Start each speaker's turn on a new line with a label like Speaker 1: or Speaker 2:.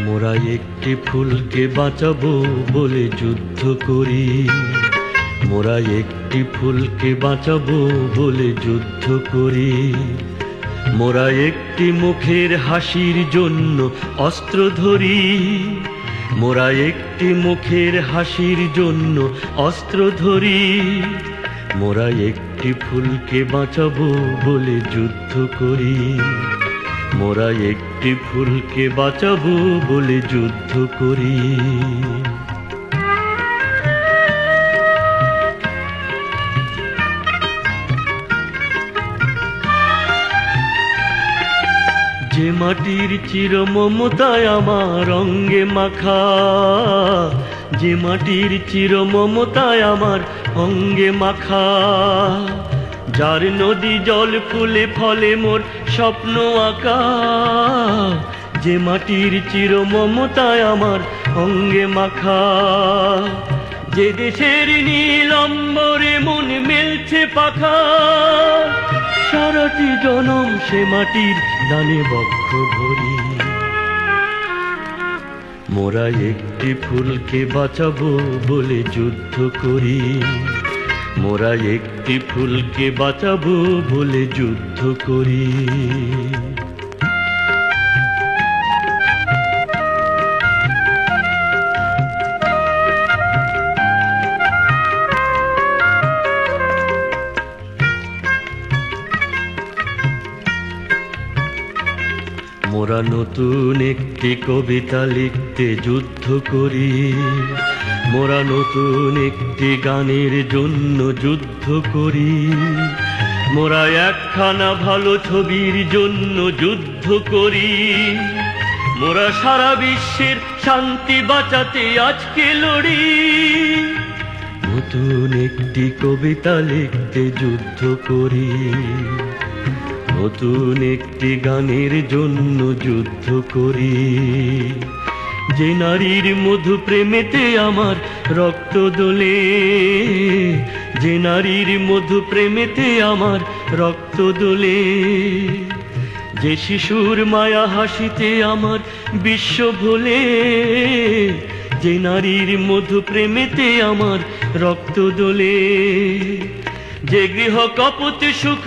Speaker 1: মোরা একটি ফুলকে বাঁচাবো বলে যুদ্ধ করি, মোরা একটি ফুলকে বাঁচাবো বলে যুদ্ধ করি। মোরা একটি মুখের হাসির জন্য অস্ত্র ধরি, মোরা একটি মুখের হাসির জন্য অস্ত্র ধরি। মোরা একটি ফুলকে বাঁচাবো বলে যুদ্ধ করি, মোরা একটি ফুলকে বাঁচাবো বলে যুদ্ধ করি। যে মাটির চির মমতায় আমার অঙ্গে মাখা, যে মাটির চির মমতায় আমার অঙ্গে মাখা, যার নদী জল ফুলে ফলে মোর স্বপ্ন আঁকা। যে মাটির চির মমতায় আমার অঙ্গে মাখা, যে দেশের নীল অম্বরে মন মেলছে পাখা। সারাটি জনম সে মাটির দানে বক্ষ ভরি। মোরা একটি ফুলকে বাঁচাবো বলে যুদ্ধ করি, মোরা একটি ফুলকে বাঁচাবো বলে যুদ্ধ করি। মোরা নতুন একটি কবিতা লিখতে যুদ্ধ করি, মোরা নতুন একটি গানের জন্য যুদ্ধ করি। মোরা একখানা ভালো ছবির জন্য যুদ্ধ করি। মোরা সারা বিশ্বের শান্তি বাঁচাতে আজকে লড়ি। নতুন একটি কবিতা লিখতে যুদ্ধ করি, নতুন একটি গানের জন্য যুদ্ধ করি। যে নারীর মধু প্রেমেতে আমার রক্ত দোলে, যে নারীর মধু প্রেমেতে আমার রক্ত দোলে। যে শিশুর মায়া হাসিতে আমার বিশ্ব ভোলে, যে নারীর মধু প্রেমেতে আমার রক্ত দোলে। যে গৃহ কপতি সুখ